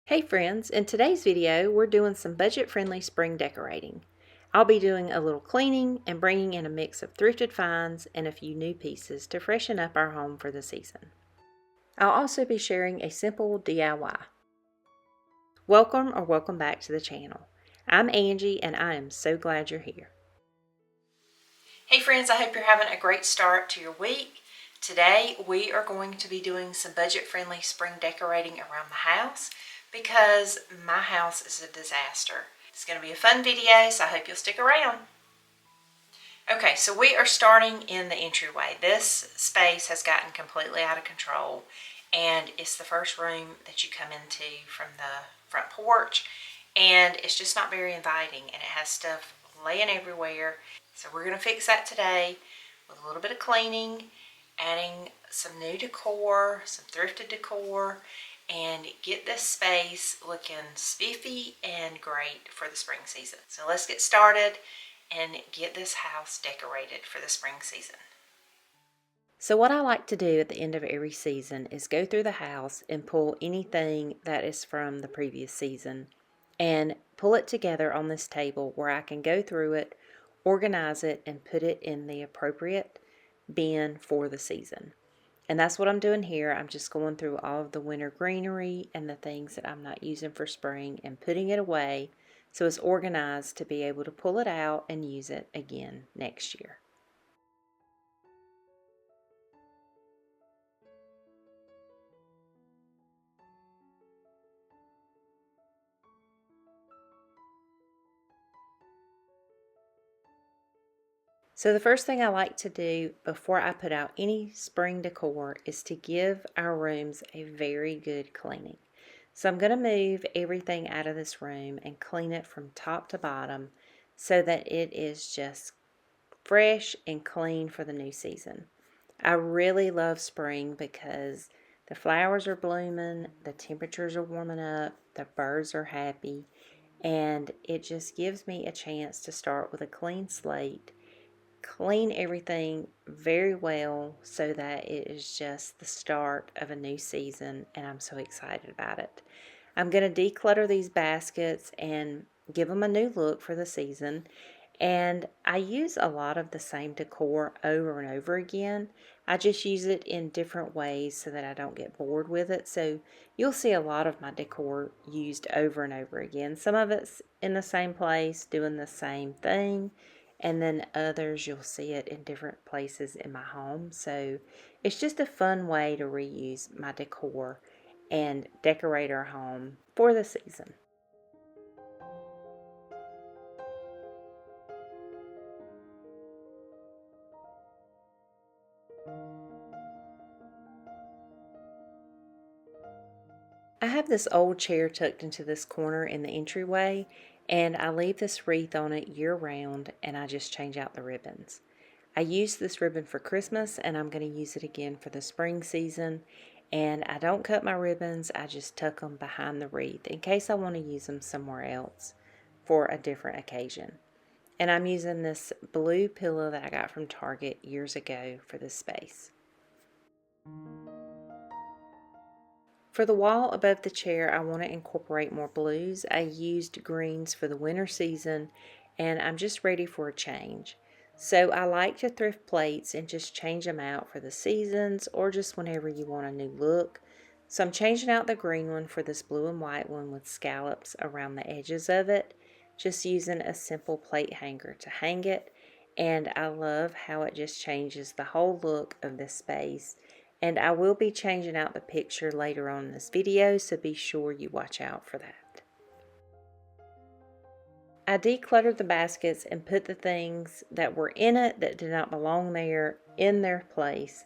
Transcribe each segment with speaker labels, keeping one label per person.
Speaker 1: Hey friends, in today's video we're doing some budget-friendly spring decorating. I'll be doing a little cleaning and bringing in a mix of thrifted finds and a few new pieces to freshen up our home for the season. I'll also be sharing a simple DIY. Welcome or welcome back to the channel. I'm Angie and I am so glad you're here. Hey friends, I hope you're having a great start to your week. Today we are going to be doing some budget-friendly spring decorating around the house because my house is a disaster. It's going to be a fun video, so I hope you'll stick around. Okay, so we are starting in the entryway. This space has gotten completely out of control, and it's the first room that you come into from the front porch, and it's just not very inviting, and it has stuff laying everywhere. So we're going to fix that today with a little bit of cleaning, adding some new decor, some thrifted decor, and get this space looking spiffy and great for the spring season. So let's get started and get this house decorated for the spring season. So what I like to do at the end of every season is go through the house and pull anything that is from the previous season and pull it together on this table where I can go through it, organize it, and put it in the appropriate bin for the season. And that's what I'm doing here. I'm just going through all of the winter greenery and the things that I'm not using for spring and putting it away so it's organized to be able to pull it out and use it again next year. So the first thing I like to do before I put out any spring decor is to give our rooms a very good cleaning. So I'm going to move everything out of this room and clean it from top to bottom so that it is just fresh and clean for the new season. I really love spring because the flowers are blooming, the temperatures are warming up, the birds are happy, and it just gives me a chance to start with a clean slate, clean everything very well so that it is just the start of a new season, and I'm so excited about it. I'm going to declutter these baskets and give them a new look for the season. And I use a lot of the same decor over and over again. I just use it in different ways so that I don't get bored with it. So you'll see a lot of my decor used over and over again. Some of it's in the same place doing the same thing, and then others you'll see it in different places in my home. So it's just a fun way to reuse my decor and decorate our home for the season. I have this old chair tucked into this corner in the entryway, and I leave this wreath on it year round, and I just change out the ribbons. I used this ribbon for Christmas, and I'm going to use it again for the spring season. And I don't cut my ribbons, I just tuck them behind the wreath in case I want to use them somewhere else for a different occasion. And I'm using this blue pillow that I got from Target years ago for this space. For the wall above the chair, I want to incorporate more blues. I used greens for the winter season, and I'm just ready for a change. So I like to thrift plates and just change them out for the seasons or just whenever you want a new look. So I'm changing out the green one for this blue and white one with scallops around the edges of it, just using a simple plate hanger to hang it. And I love how it just changes the whole look of this space. And I will be changing out the picture later on in this video, so be sure you watch out for that. I decluttered the baskets and put the things that were in it that did not belong there in their place.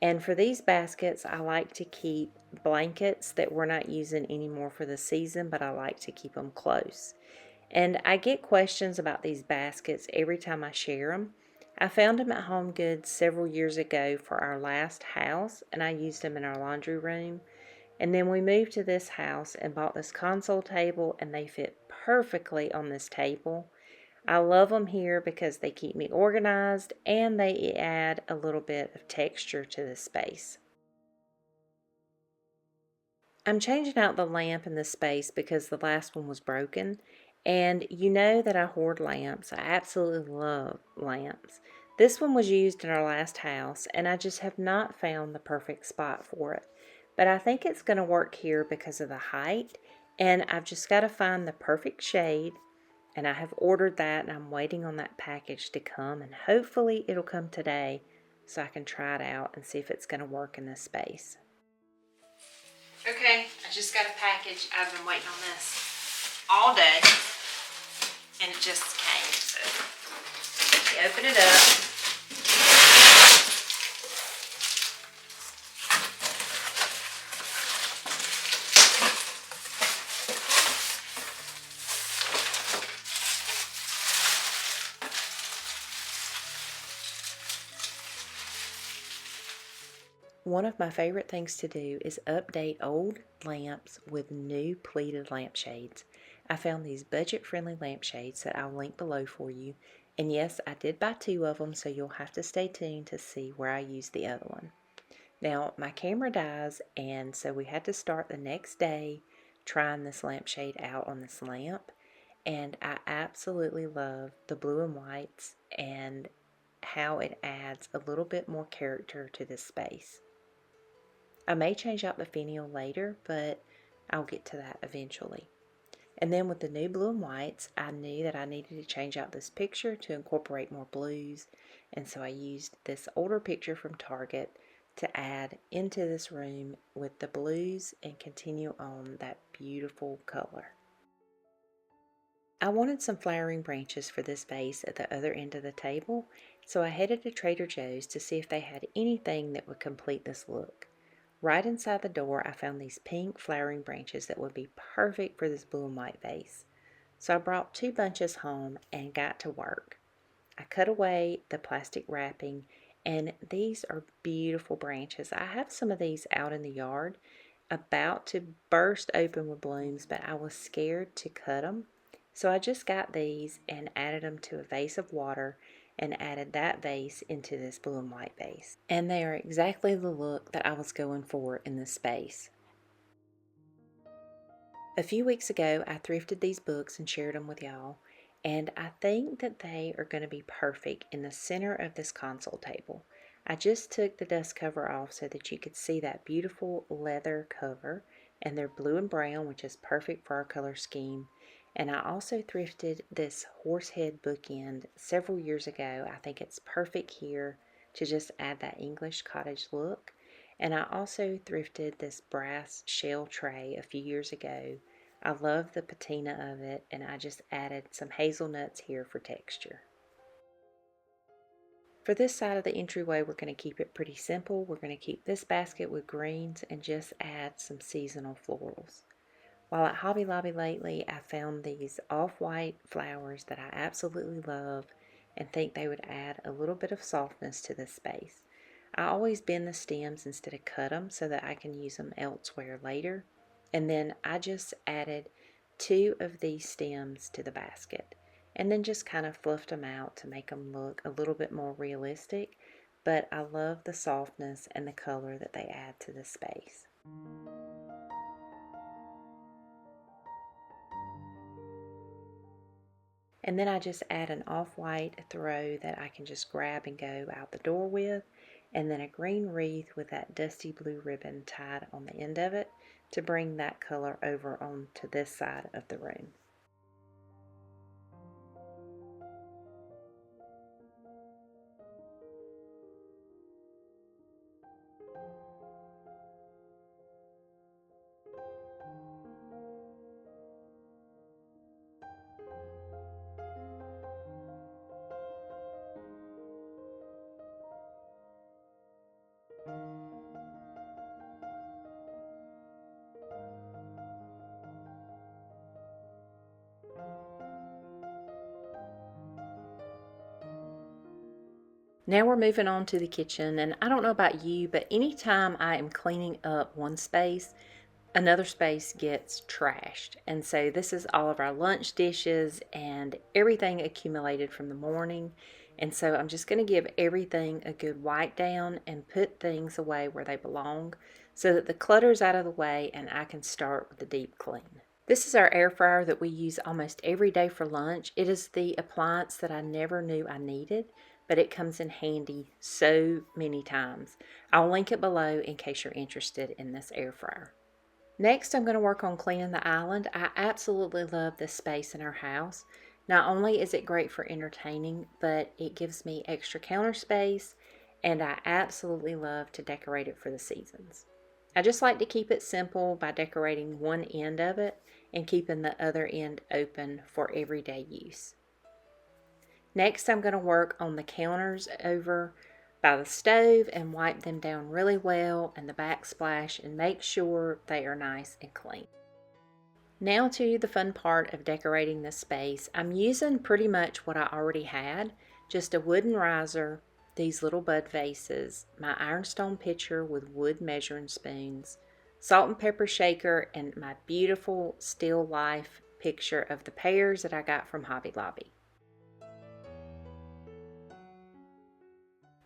Speaker 1: And for these baskets, I like to keep blankets that we're not using anymore for the season, but I like to keep them close. And I get questions about these baskets every time I share them. I found them at Home Goods several years ago for our last house, and I used them in our laundry room. And then we moved to this house and bought this console table, and they fit perfectly on this table. I love them here because they keep me organized and they add a little bit of texture to the space. I'm changing out the lamp in this space because the last one was broken. And you know that I hoard lamps. I absolutely love lamps. This one was used in our last house, and I just have not found the perfect spot for it. But I think it's going to work here because of the height, and I've just got to find the perfect shade. And I have ordered that, and I'm waiting on that package to come, and hopefully it'll come today so I can try it out and see if it's going to work in this space. Okay, I just got a package. I've been waiting on this all day, and it just came. So you open it up. One of my favorite things to do is update old lamps with new pleated lampshades. I found these budget-friendly lampshades that I'll link below for you. And yes, I did buy 2 of them, so you'll have to stay tuned to see where I use the other one. Now, my camera dies, and so we had to start the next day trying this lampshade out on this lamp. And I absolutely love the blue and whites and how it adds a little bit more character to this space. I may change out the finial later, but I'll get to that eventually. And then with the new blue and whites, I knew that I needed to change out this picture to incorporate more blues. And so I used this older picture from Target to add into this room with the blues and continue on that beautiful color. I wanted some flowering branches for this vase at the other end of the table, so I headed to Trader Joe's to see if they had anything that would complete this look. Right inside the door, I found these pink flowering branches that would be perfect for this blue and white vase. So I brought 2 bunches home and got to work. I cut away the plastic wrapping, and these are beautiful branches. I have some of these out in the yard, about to burst open with blooms, but I was scared to cut them. So I just got these and added them to a vase of water and added that vase into this blue and white vase. And they are exactly the look that I was going for in this space. A few weeks ago, I thrifted these books and shared them with y'all, and I think that they are going to be perfect in the center of this console table. I just took the dust cover off so that you could see that beautiful leather cover, and they're blue and brown, which is perfect for our color scheme. And I also thrifted this horsehead bookend several years ago. I think it's perfect here to just add that English cottage look. And I also thrifted this brass shell tray a few years ago. I love the patina of it, and I just added some hazelnuts here for texture. For this side of the entryway, we're going to keep it pretty simple. We're going to keep this basket with greens and just add some seasonal florals. While at Hobby Lobby lately, I found these off-white flowers that I absolutely love and think they would add a little bit of softness to this space. I always bend the stems instead of cut them so that I can use them elsewhere later. And then I just added 2 of these stems to the basket and then just kind of fluffed them out to make them look a little bit more realistic. But I love the softness and the color that they add to this space. And then I just add an off-white throw that I can just grab and go out the door with, and then a green wreath with that dusty blue ribbon tied on the end of it to bring that color over onto this side of the room. Now we're moving on to the kitchen, and I don't know about you, but anytime I am cleaning up one space, another space gets trashed. And so this is all of our lunch dishes and everything accumulated from the morning. And so I'm just going to give everything a good wipe down and put things away where they belong so that the clutter's out of the way and I can start with the deep clean. This is our air fryer that we use almost every day for lunch. It is the appliance that I never knew I needed, but it comes in handy so many times. I'll link it below in case you're interested in this air fryer. Next, I'm going to work on cleaning the island. I absolutely love this space in our house. Not only is it great for entertaining, but it gives me extra counter space, and I absolutely love to decorate it for the seasons. I just like to keep it simple by decorating one end of it and keeping the other end open for everyday use. Next, I'm going to work on the counters over by the stove and wipe them down really well and the backsplash and make sure they are nice and clean. Now to the fun part of decorating this space. I'm using pretty much what I already had, just a wooden riser, these little bud vases, my Ironstone pitcher with wood measuring spoons, salt and pepper shaker, and my beautiful still life picture of the pears that I got from Hobby Lobby.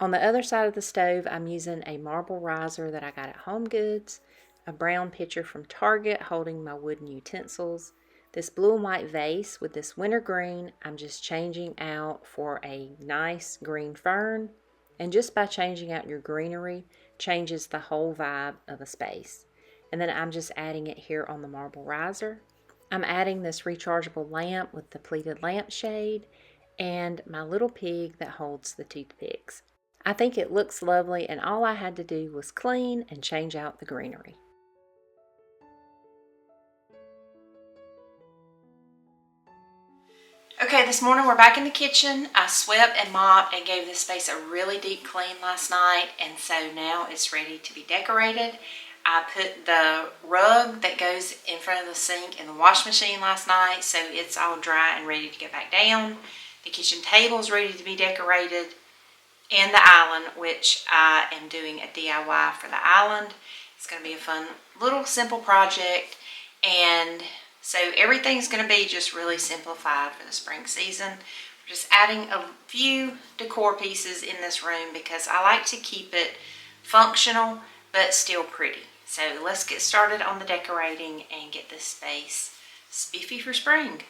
Speaker 1: On the other side of the stove, I'm using a marble riser that I got at Home Goods, a brown pitcher from Target holding my wooden utensils, this blue and white vase with this winter green I'm just changing out for a nice green fern, and just by changing out your greenery changes the whole vibe of a space. And then I'm just adding it here on the marble riser. I'm adding this rechargeable lamp with the pleated lampshade and my little pig that holds the toothpicks. I think it looks lovely, and all I had to do was clean and change out the greenery. Okay, this morning we're back in the kitchen. I swept and mopped and gave this space a really deep clean last night, and so now it's ready to be decorated. I put the rug that goes in front of the sink in the wash machine last night, so it's all dry and ready to go back down. The kitchen table is ready to be decorated, and the island, which I am doing a DIY for the island. It's going to be a fun little simple project, and so everything's going to be just really simplified for the spring season. We're just adding a few decor pieces in this room because I like to keep it functional but still pretty. So let's get started on the decorating and get this space spiffy for spring.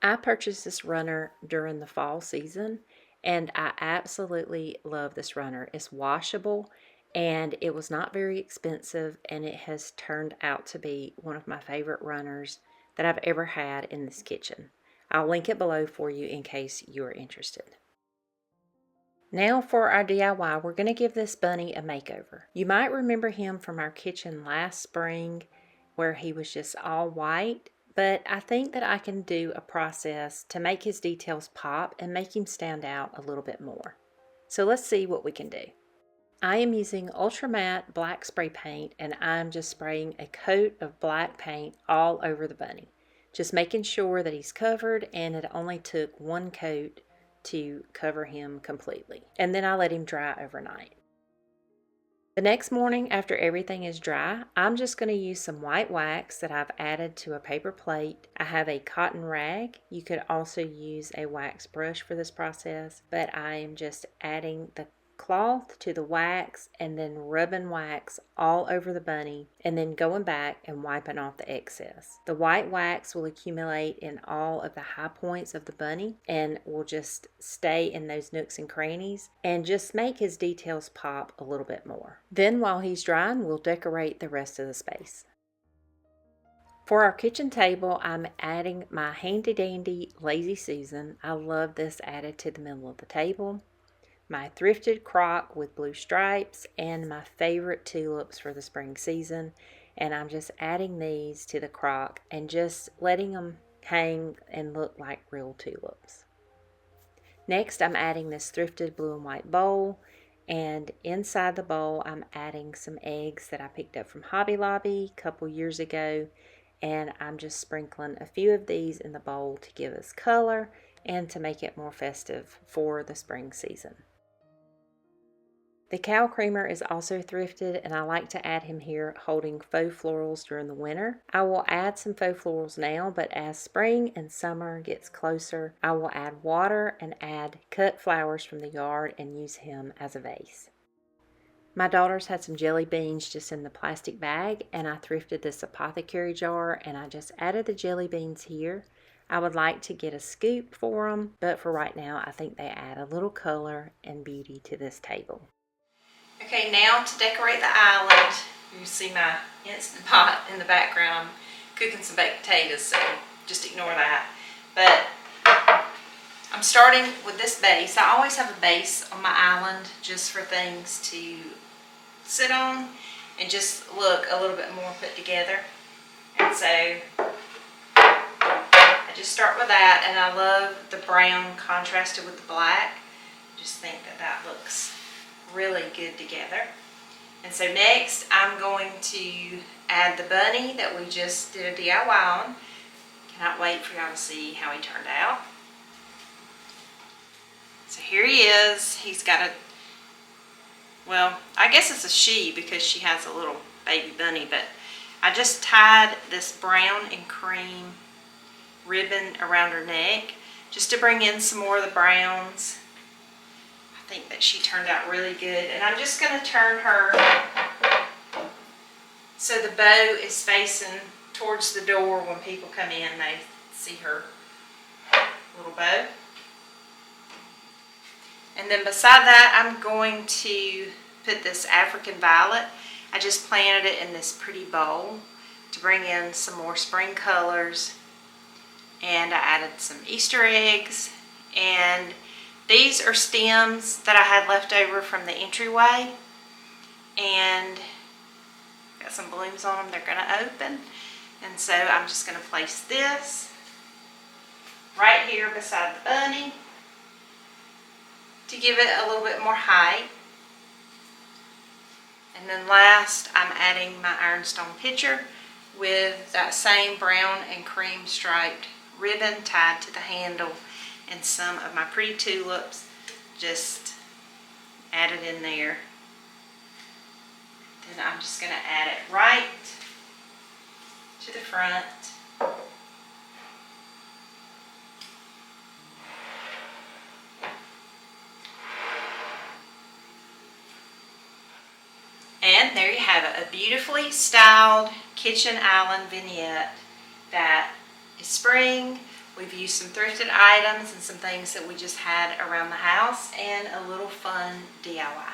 Speaker 1: I purchased this runner during the fall season, and I absolutely love this runner. It's washable, and it was not very expensive, and it has turned out to be one of my favorite runners that I've ever had in this kitchen. I'll link it below for you in case you are interested. Now for our DIY, we're going to give this bunny a makeover. You might remember him from our kitchen last spring where he was just all white, but I think that I can do a process to make his details pop and make him stand out a little bit more. So let's see what we can do. I am using Ultra Matte black spray paint, and I'm just spraying a coat of black paint all over the bunny. Just making sure that he's covered, and it only took one coat to cover him completely. And then I let him dry overnight. The next morning, after everything is dry, I'm just going to use some white wax that I've added to a paper plate. I have a cotton rag. You could also use a wax brush for this process, but I am just adding the cloth to the wax and then rubbing wax all over the bunny and then going back and wiping off the excess. The white wax will accumulate in all of the high points of the bunny and will just stay in those nooks and crannies and just make his details pop a little bit more. Then while he's drying, we'll decorate the rest of the space. For our kitchen table, I'm adding my handy dandy Lazy Susan. I love this added to the middle of the table. My thrifted crock with blue stripes, and my favorite tulips for the spring season. And I'm just adding these to the crock and just letting them hang and look like real tulips. Next, I'm adding this thrifted blue and white bowl, and inside the bowl I'm adding some eggs that I picked up from Hobby Lobby a couple years ago, and I'm just sprinkling a few of these in the bowl to give us color and to make it more festive for the spring season. The cow creamer is also thrifted, and I like to add him here holding faux florals during the winter. I will add some faux florals now, but as spring and summer gets closer, I will add water and add cut flowers from the yard and use him as a vase. My daughters had some jelly beans just in the plastic bag, and I thrifted this apothecary jar and I just added the jelly beans here. I would like to get a scoop for them, but for right now I think they add a little color and beauty to this table. Okay, now to decorate the island, you see my Instant Pot in the background. I'm cooking some baked potatoes, so just ignore that. But I'm starting with this base. I always have a base on my island just for things to sit on and just look a little bit more put together. And so I just start with that, and I love the brown contrasted with the black. Just think that that looks really good together. And so next I'm going to add the bunny that we just did a DIY on. Cannot wait for y'all to see how he turned out. So here he is. He's got a, well, I guess it's a she because she has a little baby bunny, but I just tied this brown and cream ribbon around her neck just to bring in some more of the browns. I think that she turned out really good, and I'm just going to turn her so the bow is facing towards the door. When people come in, they see her little bow. And then beside that, I'm going to put this African violet. I just planted it in this pretty bowl to bring in some more spring colors. And I added some Easter eggs. And these are stems that I had left over from the entryway. And got some blooms on them they're going to open. And so I'm just going to place this right here beside the bunny to give it a little bit more height. And then last, I'm adding my Ironstone pitcher with that same brown and cream striped ribbon tied to the handle, and some of my pretty tulips just added in there. Then I'm just going to add it right to the front. And there you have it, a beautifully styled kitchen island vignette that is spring. We've used some thrifted items and some things that we just had around the house, and a little fun DIY.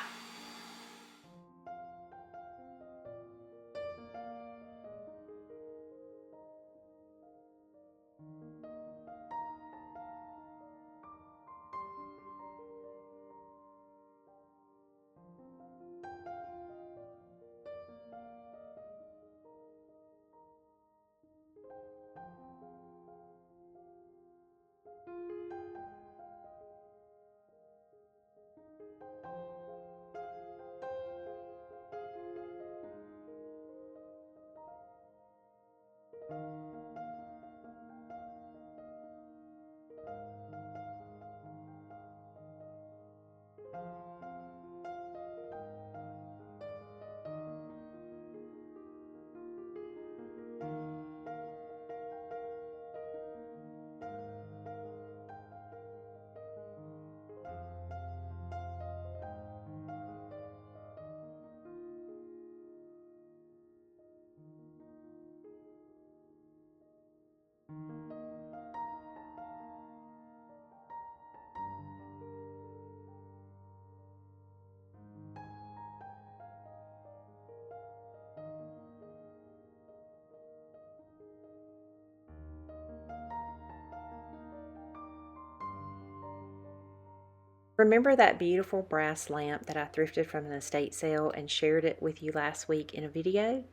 Speaker 1: Remember that beautiful brass lamp that I thrifted from an estate sale and shared it with you last week in a video?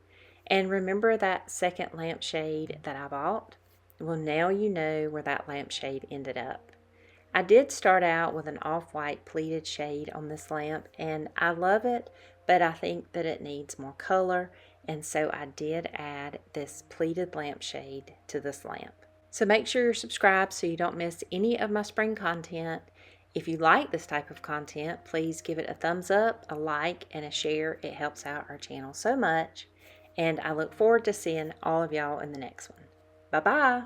Speaker 1: And remember that second lampshade that I bought? Well, now you know where that lampshade ended up. I did start out with an off-white pleated shade on this lamp, and I love it, but I think that it needs more color, and so I did add this pleated lampshade to this lamp. So make sure you're subscribed so you don't miss any of my spring content. If you like this type of content, please give it a thumbs up, a like, and a share. It helps out our channel so much. And I look forward to seeing all of y'all in the next one. Bye-bye.